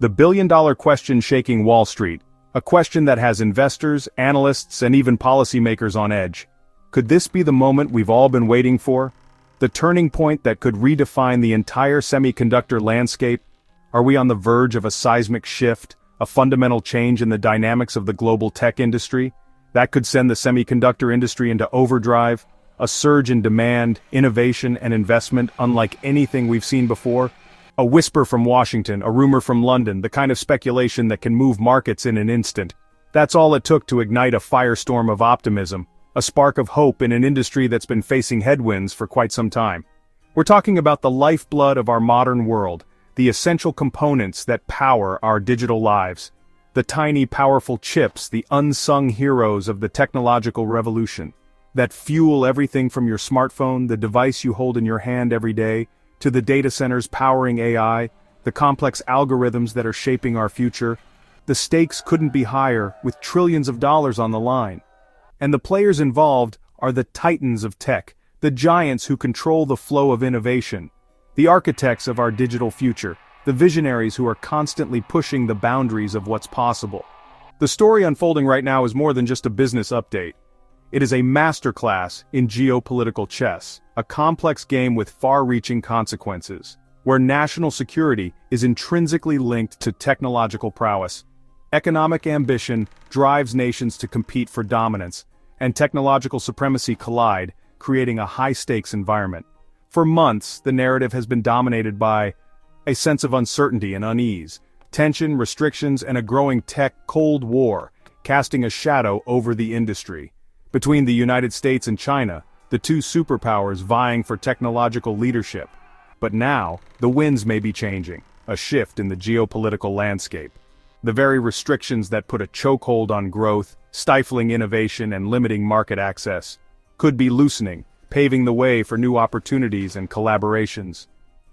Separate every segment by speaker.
Speaker 1: The billion-dollar question shaking Wall Street, a question that has investors, analysts, and even policymakers on edge. Could this be the moment we've all been waiting for? The turning point that could redefine the entire semiconductor landscape? Are we on the verge of a seismic shift, a fundamental change in the dynamics of the global tech industry? That could send the semiconductor industry into overdrive, a surge in demand, innovation, and investment unlike anything we've seen before. A whisper from Washington, a rumor from London, the kind of speculation that can move markets in an instant. That's all it took to ignite a firestorm of optimism, a spark of hope in an industry that's been facing headwinds for quite some time. We're talking about the lifeblood of our modern world, the essential components that power our digital lives. The tiny, powerful chips, the unsung heroes of the technological revolution, that fuel everything from your smartphone, the device you hold in your hand every day, to the data centers powering AI, the complex algorithms that are shaping our future. The stakes couldn't be higher, with trillions of dollars on the line. And the players involved are the titans of tech, the giants who control the flow of innovation, the architects of our digital future, the visionaries who are constantly pushing the boundaries of what's possible. The story unfolding right now is more than just a business update. It is a masterclass in geopolitical chess, a complex game with far-reaching consequences, where national security is intrinsically linked to technological prowess. Economic ambition drives nations to compete for dominance, and technological supremacy collide, creating a high-stakes environment. For months, the narrative has been dominated by a sense of uncertainty and unease, tension, restrictions, and a growing tech Cold War, casting a shadow over the industry. Between the United States and China, the two superpowers vying for technological leadership. But now, the winds may be changing, a shift in the geopolitical landscape. The very restrictions that put a chokehold on growth, stifling innovation and limiting market access, could be loosening, paving the way for new opportunities and collaborations.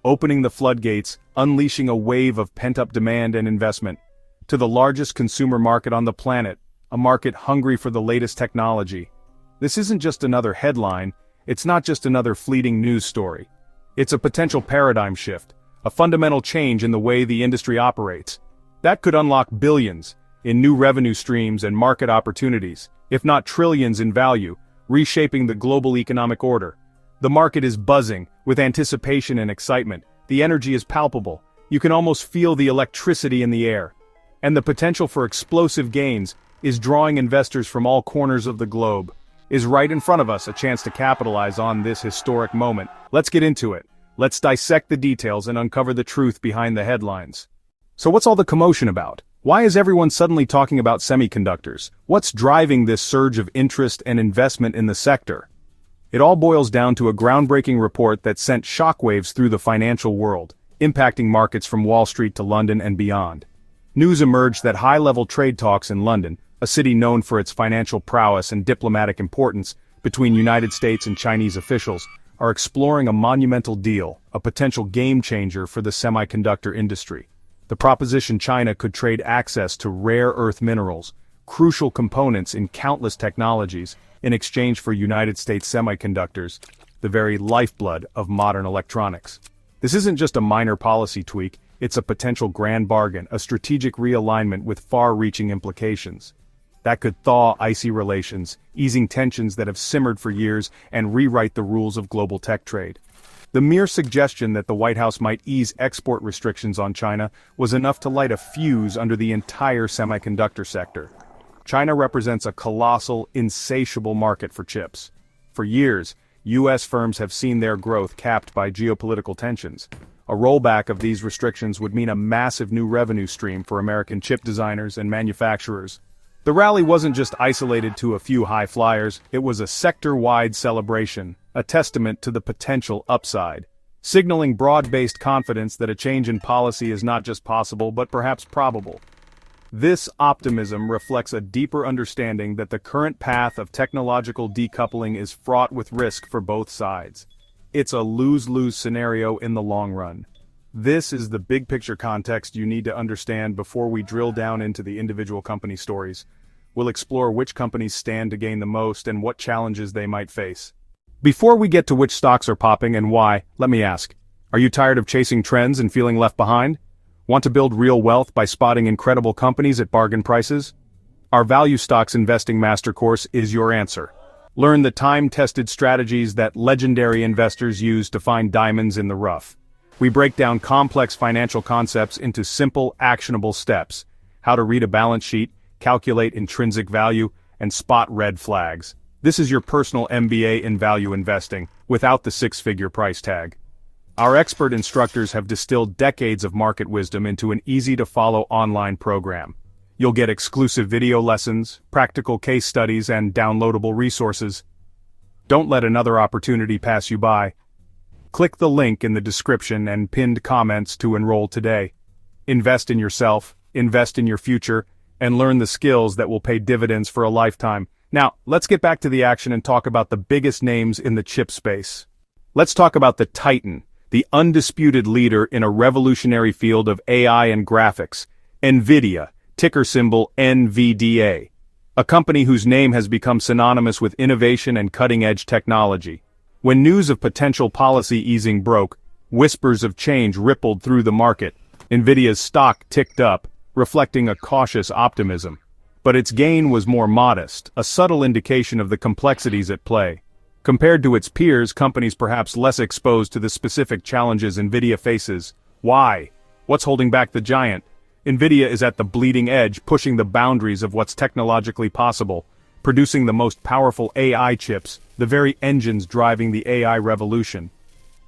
Speaker 1: Opening the floodgates, unleashing a wave of pent-up demand and investment. To the largest consumer market on the planet, a market hungry for the latest technology. This isn't just another headline, it's not just another fleeting news story. It's a potential paradigm shift, a fundamental change in the way the industry operates. That could unlock billions in new revenue streams and market opportunities, if not trillions in value, reshaping the global economic order. The market is buzzing with anticipation and excitement. The energy is palpable. You can almost feel the electricity in the air. And the potential for explosive gains is drawing investors from all corners of the globe. Is right in front of us, a chance to capitalize on this historic moment. Let's get into it. Let's dissect the details and uncover the truth behind the headlines. So what's all the commotion about? Why is everyone suddenly talking about semiconductors? What's driving this surge of interest and investment in the sector? It all boils down to a groundbreaking report that sent shockwaves through the financial world, impacting markets from Wall Street to London and beyond. News emerged that high-level trade talks in London, a city known for its financial prowess and diplomatic importance, between United States and Chinese officials, are exploring a monumental deal, a potential game-changer for the semiconductor industry. The proposition China could trade access to rare earth minerals, crucial components in countless technologies, in exchange for United States semiconductors, the very lifeblood of modern electronics. This isn't just a minor policy tweak, it's a potential grand bargain, a strategic realignment with far-reaching implications. That could thaw icy relations, easing tensions that have simmered for years, and rewrite the rules of global tech trade. The mere suggestion that the White House might ease export restrictions on China was enough to light a fuse under the entire semiconductor sector. China represents a colossal, insatiable market for chips. For years, U.S. firms have seen their growth capped by geopolitical tensions. A rollback of these restrictions would mean a massive new revenue stream for American chip designers and manufacturers. The rally wasn't just isolated to a few high flyers, it was a sector-wide celebration, a testament to the potential upside, signaling broad-based confidence that a change in policy is not just possible but perhaps probable. This optimism reflects a deeper understanding that the current path of technological decoupling is fraught with risk for both sides. It's a lose-lose scenario in the long run. This is the big-picture context you need to understand before we drill down into the individual company stories. We'll explore which companies stand to gain the most and what challenges they might face. Before we get to which stocks are popping and why, let me ask, are you tired of chasing trends and feeling left behind? Want to build real wealth by spotting incredible companies at bargain prices? Our Value Stocks Investing Master Course is your answer. Learn the time-tested strategies that legendary investors use to find diamonds in the rough. We break down complex financial concepts into simple, actionable steps: how to read a balance sheet, calculate intrinsic value, and spot red flags. This is your personal MBA in value investing, without the six-figure price tag. Our expert instructors have distilled decades of market wisdom into an easy-to-follow online program. You'll get exclusive video lessons, practical case studies, and downloadable resources. Don't let another opportunity pass you by. Click the link in the description and pinned comments to enroll today. Invest in yourself, invest in your future, and learn the skills that will pay dividends for a lifetime. Now, let's get back to the action and talk about the biggest names in the chip space. Let's talk about the Titan, the undisputed leader in a revolutionary field of AI and graphics, Nvidia, ticker symbol NVDA, a company whose name has become synonymous with innovation and cutting-edge technology. When news of potential policy easing broke, whispers of change rippled through the market. Nvidia's stock ticked up, reflecting a cautious optimism. But its gain was more modest, a subtle indication of the complexities at play. Compared to its peers, companies perhaps less exposed to the specific challenges Nvidia faces. Why? What's holding back the giant? Nvidia is at the bleeding edge, pushing the boundaries of what's technologically possible, producing the most powerful AI chips, the very engines driving the AI revolution.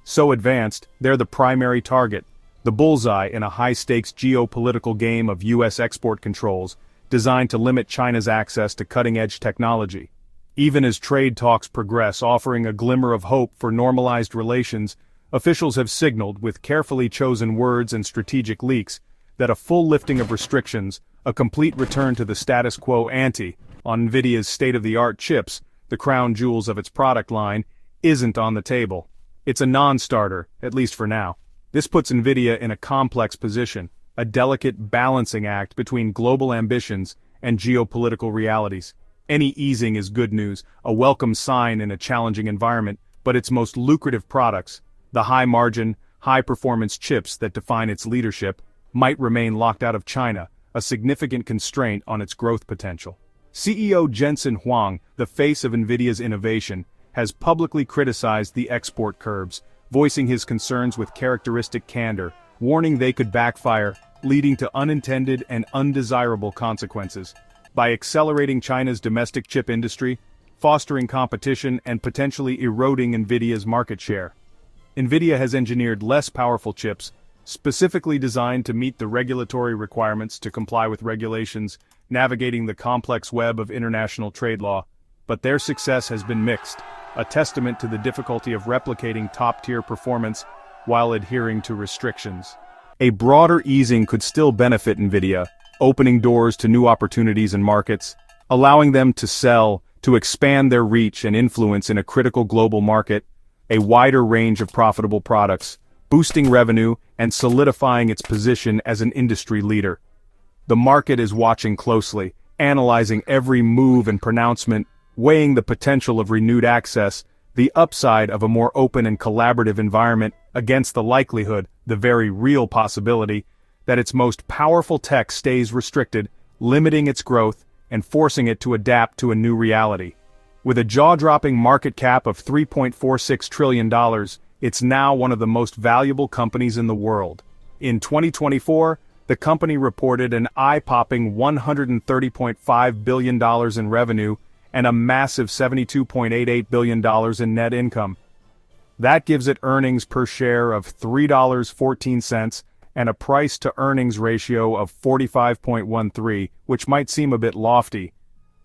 Speaker 1: So advanced, they're the primary target, the bullseye in a high-stakes geopolitical game of U.S. export controls, designed to limit China's access to cutting-edge technology. Even as trade talks progress, offering a glimmer of hope for normalized relations, officials have signaled, with carefully chosen words and strategic leaks, that a full lifting of restrictions, a complete return to the status quo ante on Nvidia's state-of-the-art chips, the crown jewels of its product line, isn't on the table. It's a non-starter, at least for now. This puts Nvidia in a complex position, a delicate balancing act between global ambitions and geopolitical realities. Any easing is good news, a welcome sign in a challenging environment, but its most lucrative products, the high-margin, high-performance chips that define its leadership, might remain locked out of China, a significant constraint on its growth potential. CEO Jensen Huang, the face of Nvidia's innovation, has publicly criticized the export curbs, voicing his concerns with characteristic candor, warning they could backfire, leading to unintended and undesirable consequences. By accelerating China's domestic chip industry, fostering competition, and potentially eroding Nvidia's market share. Nvidia has engineered less powerful chips, specifically designed to meet the regulatory requirements to comply with regulations, navigating the complex web of international trade law. But their success has been mixed, a testament to the difficulty of replicating top-tier performance while adhering to restrictions. A broader easing could still benefit Nvidia, opening doors to new opportunities and markets, allowing them to sell, to expand their reach and influence in a critical global market, a wider range of profitable products, boosting revenue and solidifying its position as an industry leader. The market is watching closely, analyzing every move and pronouncement, weighing the potential of renewed access, the upside of a more open and collaborative environment against the likelihood, the very real possibility, that its most powerful tech stays restricted, limiting its growth and forcing it to adapt to a new reality. With a jaw-dropping market cap of $3.46 trillion, it's now one of the most valuable companies in the world. In 2024, the company reported an eye-popping $130.5 billion in revenue and a massive $72.88 billion in net income. That gives it earnings per share of $3.14 and a price-to-earnings ratio of 45.13, which might seem a bit lofty.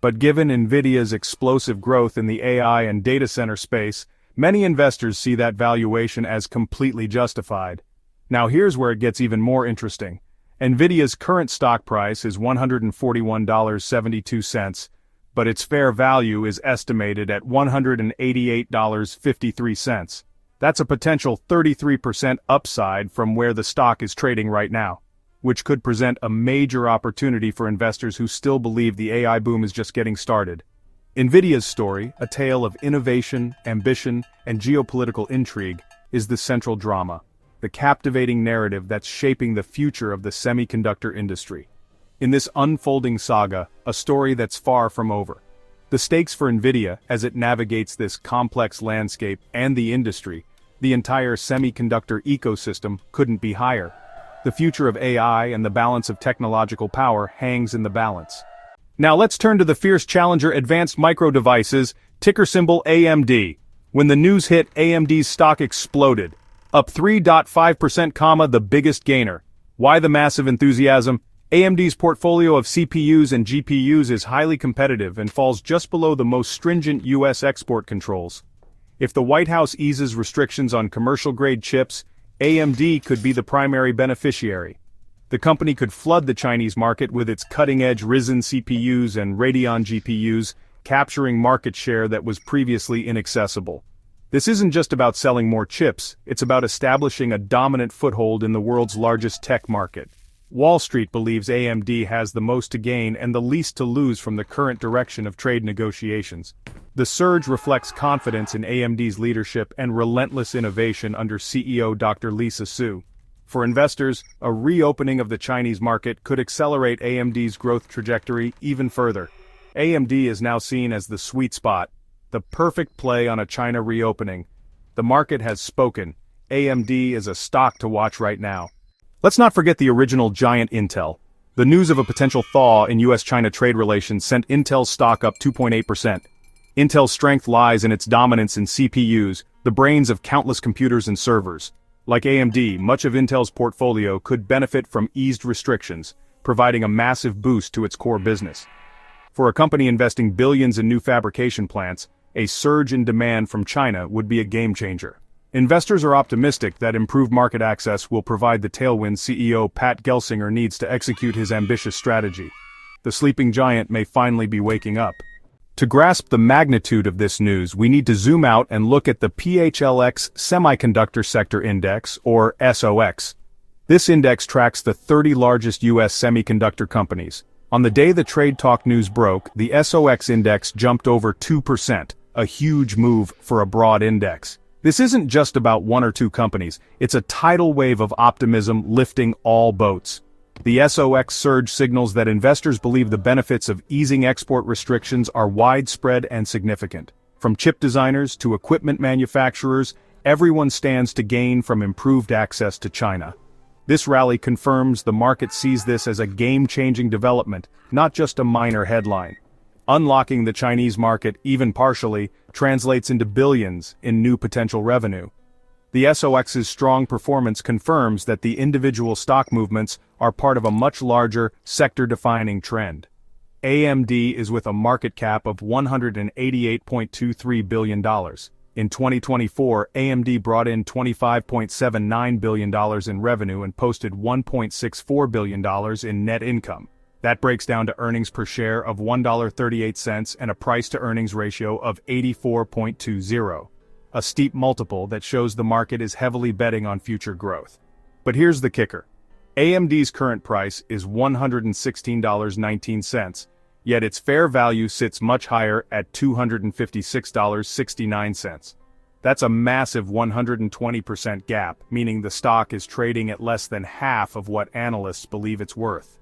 Speaker 1: But given Nvidia's explosive growth in the AI and data center space, many investors see that valuation as completely justified. Now here's where it gets even more interesting. Nvidia's current stock price is $141.72, but its fair value is estimated at $188.53. That's a potential 33% upside from where the stock is trading right now, which could present a major opportunity for investors who still believe the AI boom is just getting started. Nvidia's story, a tale of innovation, ambition, and geopolitical intrigue, is the central drama. the captivating narrative that's shaping the future of the semiconductor industry. In this unfolding saga, a story that's far from over. The stakes for Nvidia, as it navigates this complex landscape, and the industry, the entire semiconductor ecosystem, couldn't be higher. The future of AI and the balance of technological power hangs in the balance. Now let's turn to the fierce challenger Advanced Micro Devices, ticker symbol AMD. When the news hit, AMD's stock exploded. Up 3.5%, the biggest gainer. Why the massive enthusiasm? AMD's portfolio of CPUs and GPUs is highly competitive and falls just below the most stringent US export controls. If the White House eases restrictions on commercial-grade chips, AMD could be the primary beneficiary. The company could flood the Chinese market with its cutting-edge Ryzen CPUs and Radeon GPUs, capturing market share that was previously inaccessible. This isn't just about selling more chips, it's about establishing a dominant foothold in the world's largest tech market. Wall Street believes AMD has the most to gain and the least to lose from the current direction of trade negotiations. The surge reflects confidence in AMD's leadership and relentless innovation under CEO Dr. Lisa Su. For investors, a reopening of the Chinese market could accelerate AMD's growth trajectory even further. AMD is now seen as the sweet spot, the perfect play on a China reopening. The market has spoken. AMD is a stock to watch right now. Let's not forget the original giant Intel. The news of a potential thaw in US-China trade relations sent Intel's stock up 2.8%. Intel's strength lies in its dominance in CPUs, the brains of countless computers and servers. Like AMD, much of Intel's portfolio could benefit from eased restrictions, providing a massive boost to its core business. For a company investing billions in new fabrication plants, a surge in demand from China would be a game-changer. Investors are optimistic that improved market access will provide the tailwind CEO Pat Gelsinger needs to execute his ambitious strategy. The sleeping giant may finally be waking up. To grasp the magnitude of this news, we need to zoom out and look at the PHLX Semiconductor Sector Index, or SOX. This index tracks the 30 largest US semiconductor companies. On the day the trade talk news broke, the SOX index jumped over 2%, a huge move for a broad index. This isn't just about one or two companies, it's a tidal wave of optimism lifting all boats. The SOX surge signals that investors believe the benefits of easing export restrictions are widespread and significant. From chip designers to equipment manufacturers, everyone stands to gain from improved access to China. This rally confirms the market sees this as a game-changing development, not just a minor headline. Unlocking the Chinese market, even partially, translates into billions in new potential revenue. The SOX's strong performance confirms that the individual stock movements are part of a much larger, sector-defining trend. AMD is with a market cap of $188.23 billion. In 2024, AMD brought in $25.79 billion in revenue and posted $1.64 billion in net income. That breaks down to earnings per share of $1.38 and a price-to-earnings ratio of 84.20. A steep multiple that shows the market is heavily betting on future growth. But here's the kicker. AMD's current price is $116.19, yet its fair value sits much higher at $256.69. That's a massive 120% gap, meaning the stock is trading at less than half of what analysts believe it's worth.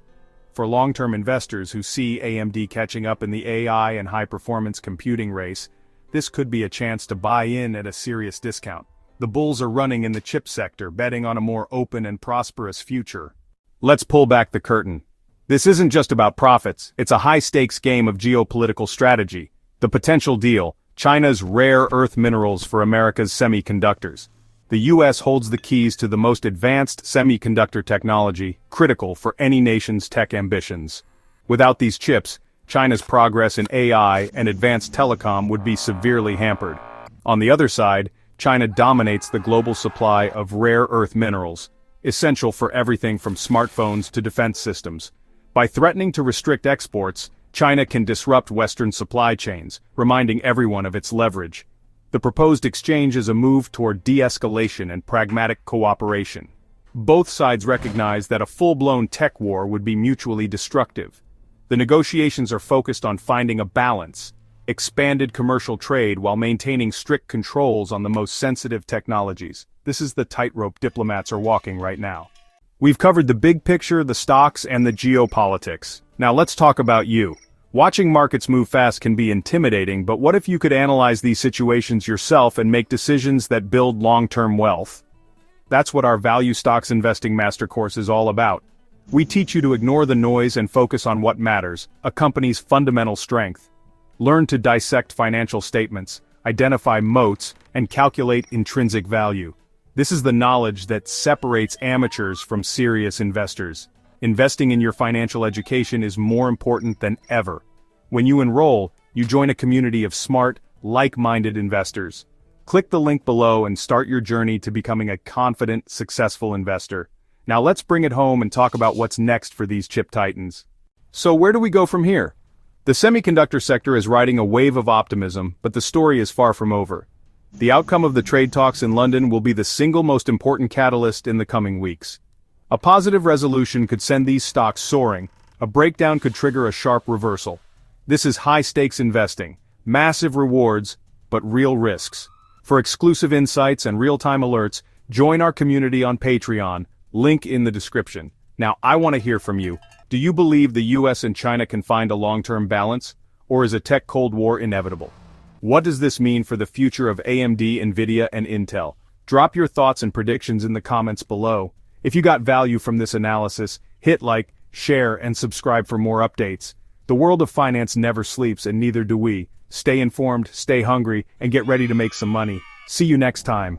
Speaker 1: For long-term investors who see AMD catching up in the AI and high-performance computing race, this could be a chance to buy in at a serious discount. The bulls are running in the chip sector, betting on a more open and prosperous future. Let's pull back the curtain. This isn't just about profits, it's a high-stakes game of geopolitical strategy. The potential deal: China's rare earth minerals for America's semiconductors. The US holds the keys to the most advanced semiconductor technology, critical for any nation's tech ambitions. Without these chips, China's progress in AI and advanced telecom would be severely hampered. On the other side, China dominates the global supply of rare earth minerals, essential for everything from smartphones to defense systems. By threatening to restrict exports, China can disrupt Western supply chains, reminding everyone of its leverage. The proposed exchange is a move toward de-escalation and pragmatic cooperation. Both sides recognize that a full-blown tech war would be mutually destructive. The negotiations are focused on finding a balance, expanded commercial trade while maintaining strict controls on the most sensitive technologies. This is the tightrope diplomats are walking right now. We've covered the big picture, the stocks, and the geopolitics. Now let's talk about you. Watching markets move fast can be intimidating, but what if you could analyze these situations yourself and make decisions that build long-term wealth? That's what our Value Stocks Investing Master Course is all about. We teach you to ignore the noise and focus on what matters, a company's fundamental strength. Learn to dissect financial statements, identify moats, and calculate intrinsic value. This is the knowledge that separates amateurs from serious investors. Investing in your financial education is more important than ever. When you enroll, you join a community of smart, like-minded investors. Click the link below and start your journey to becoming a confident, successful investor. Now let's bring it home and talk about what's next for these chip titans. So where do we go from here? The semiconductor sector is riding a wave of optimism, but the story is far from over. The outcome of the trade talks in London will be the single most important catalyst in the coming weeks. A positive resolution could send these stocks soaring. A breakdown could trigger a sharp reversal. This is high-stakes investing, massive rewards, but real risks. For exclusive insights and real-time alerts, join our community on Patreon, link in the description. Now I want to hear from you. Do you believe the US and China can find a long-term balance? Or is a tech Cold War inevitable? What does this mean for the future of AMD, Nvidia, and Intel? Drop your thoughts and predictions in the comments below. If you got value from this analysis, hit like, share, and subscribe for more updates. The world of finance never sleeps, and neither do we. Stay informed, stay hungry, and get ready to make some money. See you next time.